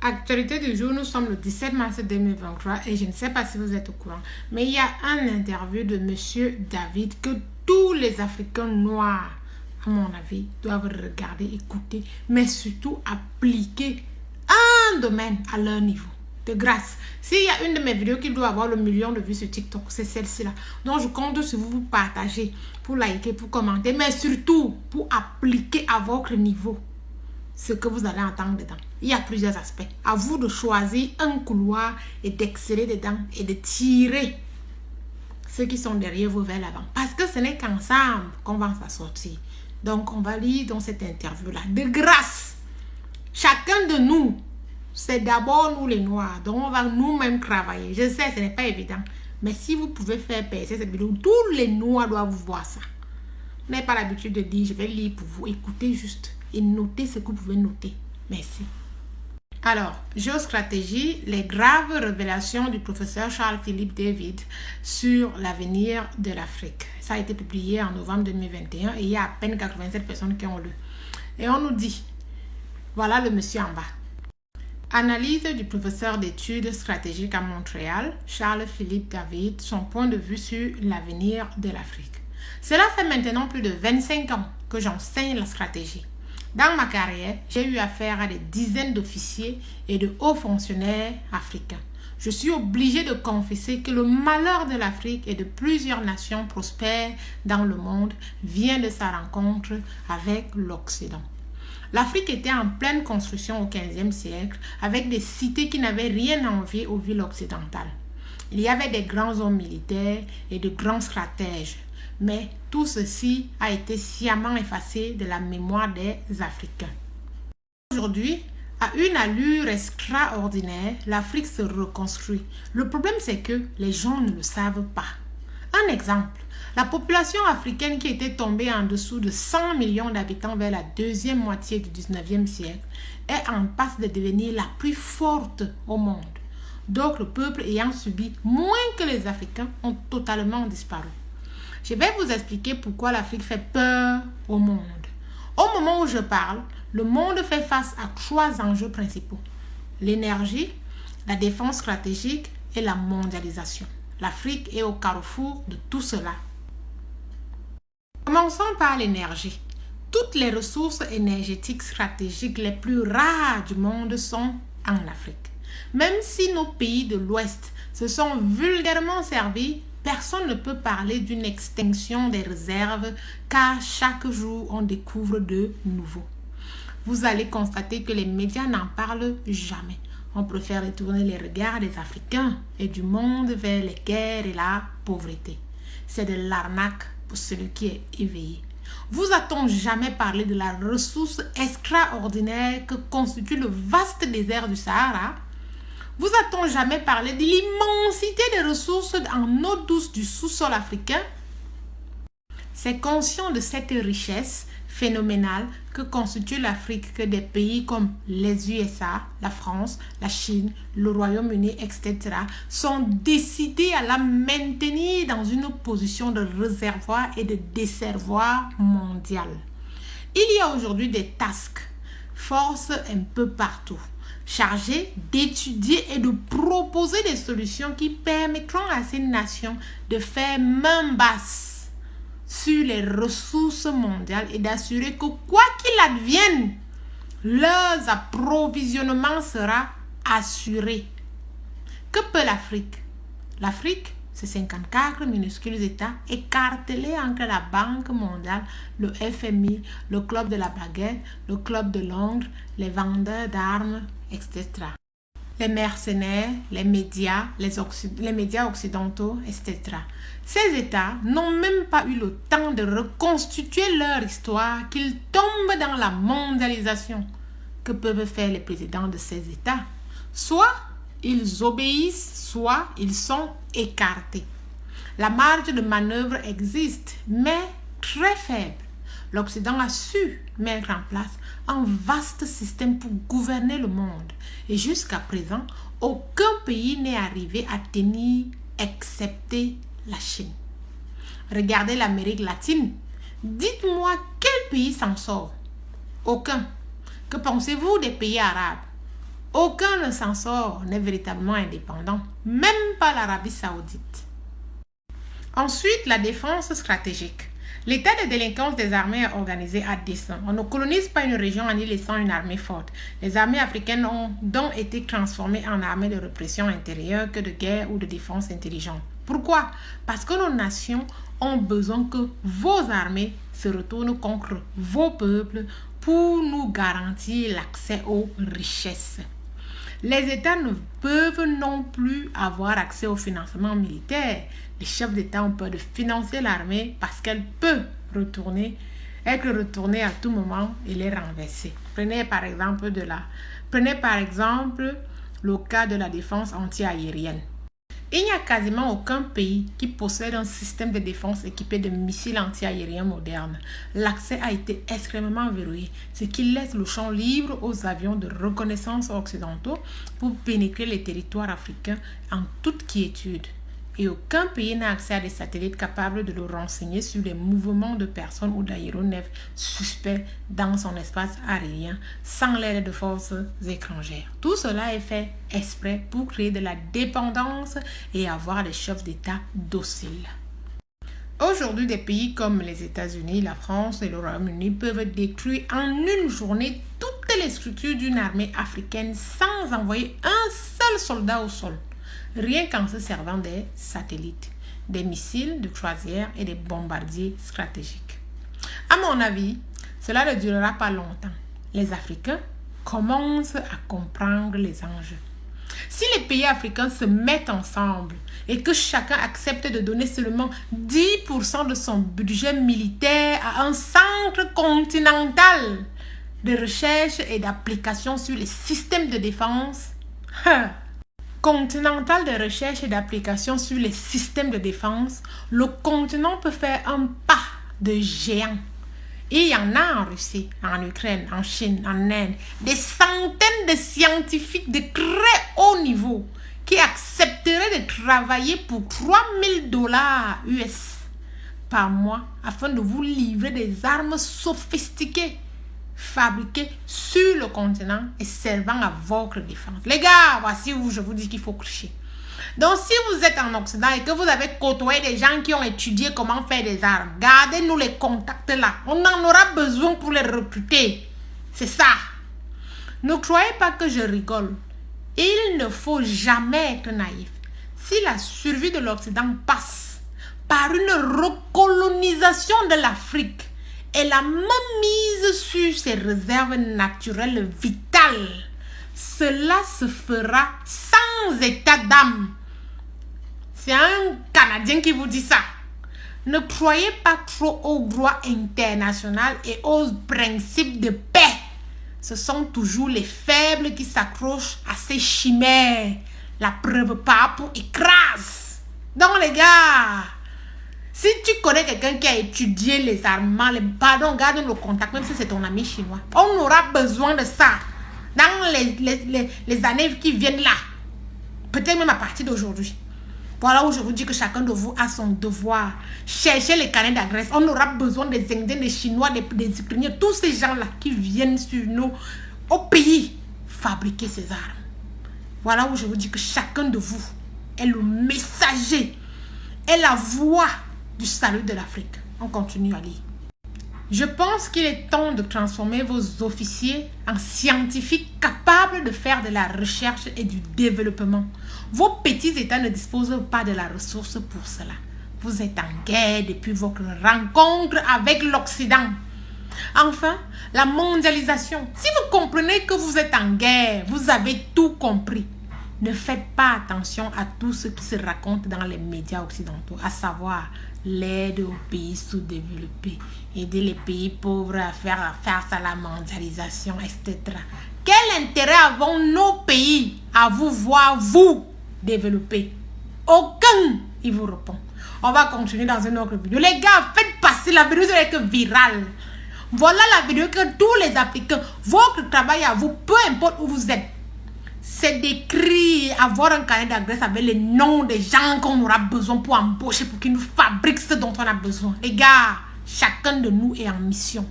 Actualité du jour, nous sommes le 17 mars 2023 et je ne sais pas si vous êtes au courant, mais il y a un interview de Monsieur David que tous les Africains noirs, à mon avis, doivent regarder, écouter, mais surtout appliquer un domaine à leur niveau. De grâce, s'il y a une de mes vidéos qui doit avoir le million de vues sur TikTok, c'est celle-ci là. Donc je compte sur vous pour partager, pour liker, pour commenter, mais surtout pour appliquer à votre niveau ce que vous allez entendre dedans. Il y a plusieurs aspects. À vous de choisir un couloir et d'exceller dedans et de tirer ceux qui sont derrière vous vers l'avant. Parce que ce n'est qu'ensemble qu'on va s'en sortir. Donc, on va lire dans cette interview-là. De grâce, chacun de nous, c'est d'abord nous les Noirs. Donc, on va nous-mêmes travailler. Je sais, ce n'est pas évident. Mais si vous pouvez faire percer cette vidéo, tous les Noirs doivent voir ça. Vous n'avez pas l'habitude de dire, je vais lire pour vous. Écoutez juste et notez ce que vous pouvez noter. Merci. Alors, géostratégie, les graves révélations du professeur Charles-Philippe David sur l'avenir de l'Afrique. Ça a été publié en novembre 2021 et il y a à peine 87 personnes qui ont lu. Et on nous dit, voilà le monsieur en bas. Analyse du professeur d'études stratégiques à Montréal, Charles-Philippe David, son point de vue sur l'avenir de l'Afrique. Cela fait maintenant plus de 25 ans que j'enseigne la stratégie. Dans ma carrière, j'ai eu affaire à des dizaines d'officiers et de hauts fonctionnaires africains. Je suis obligé de confesser que le malheur de l'Afrique et de plusieurs nations prospères dans le monde vient de sa rencontre avec l'Occident. L'Afrique était en pleine construction au XVe siècle avec des cités qui n'avaient rien à envier aux villes occidentales. Il y avait des grands hommes militaires et de grands stratèges. Mais tout ceci a été sciemment effacé de la mémoire des Africains. Aujourd'hui, à une allure extraordinaire, l'Afrique se reconstruit. Le problème, c'est que les gens ne le savent pas. Un exemple, la population africaine qui était tombée en dessous de 100 millions d'habitants vers la deuxième moitié du 19e siècle est en passe de devenir la plus forte au monde. D'autres peuples ayant subi moins que les Africains ont totalement disparu. Je vais vous expliquer pourquoi l'Afrique fait peur au monde. Au moment où je parle, le monde fait face à 3 enjeux principaux. L'énergie, la défense stratégique et la mondialisation. L'Afrique est au carrefour de tout cela. Commençons par l'énergie. Toutes les ressources énergétiques stratégiques les plus rares du monde sont en Afrique. Même si nos pays de l'Ouest se sont vulgairement servis, personne ne peut parler d'une extinction des réserves car chaque jour on découvre de nouveaux. Vous allez constater que les médias n'en parlent jamais. On préfère retourner les regards des Africains et du monde vers les guerres et la pauvreté. C'est de l'arnaque pour celui qui est éveillé. Vous a-t-on jamais parlé de la ressource extraordinaire que constitue le vaste désert du Sahara? Vous a-t-on jamais parlé de l'immensité des ressources en eau douce du sous-sol africain? C'est conscient de cette richesse phénoménale que constitue l'Afrique que des pays comme les USA, la France, la Chine, le Royaume-Uni, etc. sont décidés à la maintenir dans une position de réservoir et de desservoir mondial. Il y a aujourd'hui des task force un peu partout, chargés d'étudier et de proposer des solutions qui permettront à ces nations de faire main basse sur les ressources mondiales et d'assurer que quoi qu'il advienne, leur approvisionnement sera assuré. Que peut l'Afrique? L'Afrique, c'est 54 minuscules États écartelés entre la Banque mondiale, le FMI, le Club de la baguette, le Club de Londres, les vendeurs d'armes, etc. Les mercenaires, les médias occidentaux, etc. Ces États n'ont même pas eu le temps de reconstituer leur histoire qu'ils tombent dans la mondialisation. Que peuvent faire les présidents de ces États? Soit ils obéissent, soit ils sont écartés. La marge de manœuvre existe, mais très faible. L'Occident a su mettre en place un vaste système pour gouverner le monde. Et jusqu'à présent, aucun pays n'est arrivé à tenir, excepté la Chine. Regardez l'Amérique latine. Dites-moi quel pays s'en sort? Aucun. Que pensez-vous des pays arabes? aucun ne s'en sort, n'est véritablement indépendant, même pas l'Arabie Saoudite. Ensuite, la défense stratégique. L'état de délinquance des armées est organisé à dessein. On ne colonise pas une région en y laissant une armée forte. Les armées africaines ont donc été transformées en armées de répression intérieure que de guerre ou de défense intelligente. Pourquoi? Parce que nos nations ont besoin que vos armées se retournent contre vos peuples pour nous garantir l'accès aux richesses. Les États ne peuvent non plus avoir accès au financement militaire. Les chefs d'État ont peur de financer l'armée parce qu'elle peut être retournée à tout moment et les renverser. Prenez par exemple le cas de la défense anti-aérienne. Il n'y a quasiment aucun pays qui possède un système de défense équipé de missiles anti-aériens modernes. L'accès a été extrêmement verrouillé, ce qui laisse le champ libre aux avions de reconnaissance occidentaux pour pénétrer les territoires africains en toute quiétude. Et aucun pays n'a accès à des satellites capables de le renseigner sur les mouvements de personnes ou d'aéronefs suspects dans son espace aérien sans l'aide de forces étrangères. Tout cela est fait exprès pour créer de la dépendance et avoir des chefs d'État dociles. Aujourd'hui, des pays comme les États-Unis, la France et le Royaume-Uni peuvent détruire en une journée toutes les structures d'une armée africaine sans envoyer un seul soldat au sol. Rien qu'en se servant des satellites, des missiles de croisière et des bombardiers stratégiques. À mon avis, cela ne durera pas longtemps. Les Africains commencent à comprendre les enjeux. Si les pays africains se mettent ensemble et que chacun accepte de donner seulement 10% de son budget militaire à un centre continental de recherche et d'application sur les systèmes de défense, le continent peut faire un pas de géant. Il y en a en Russie, en Ukraine, en Chine, en Inde, des centaines de scientifiques de très haut niveau qui accepteraient de travailler pour $3,000 US par mois afin de vous livrer des armes sophistiquées fabriquées sur le continent et servant à votre défense. Les gars, voici où je vous dis qu'il faut coucher. Donc, si vous êtes en Occident et que vous avez côtoyé des gens qui ont étudié comment faire des armes, gardez-nous les contacts là. On en aura besoin pour les recruter. C'est ça. Ne croyez pas que je rigole. Il ne faut jamais être naïf. Si la survie de l'Occident passe par une recolonisation de l'Afrique et la mainmise sur ses réserves naturelles vitales, cela se fera sans état d'âme. C'est un Canadien qui vous dit ça. Ne croyez pas trop au droit international et aux principes de paix. Ce sont toujours les faibles qui s'accrochent à ces chimères. La preuve pas pour écrase. Donc les gars, si tu connais quelqu'un qui a étudié les armements, garde le contact, même si c'est ton ami chinois. On aura besoin de ça dans les années qui viennent là. Peut-être même à partir d'aujourd'hui. Voilà où je vous dis que chacun de vous a son devoir. Cherchez les canets d'adresse. On aura besoin des Indiens, des Chinois, des Ukrainiens, tous ces gens-là qui viennent sur nous au pays fabriquer ces armes. Voilà où je vous dis que chacun de vous est le messager, est la voix du salut de l'Afrique. On continue à lire. Je pense qu'il est temps de transformer vos officiers en scientifiques capables de faire de la recherche et du développement. Vos petits États ne disposent pas de la ressource pour cela. Vous êtes en guerre depuis votre rencontre avec l'Occident. Enfin, la mondialisation. Si vous comprenez que vous êtes en guerre, vous avez tout compris. Ne faites pas attention à tout ce qui se raconte dans les médias occidentaux, à savoir l'aide aux pays sous-développés, aider les pays pauvres à faire face à la mondialisation, etc. Quel intérêt avons nos pays à vous voir, vous, développer? Aucun, il vous répond. On va continuer dans une autre vidéo. Les gars, faites passer la vidéo, c'est que virale. Voilà la vidéo que tous les Africains, votre travail à vous, peu importe où vous êtes, c'est d'écrire, avoir un carnet d'adresse avec les noms des gens qu'on aura besoin pour embaucher, pour qu'ils nous fabriquent ce dont on a besoin. Les gars, chacun de nous est en mission.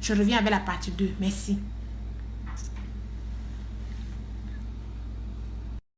Je reviens avec la partie 2. Merci.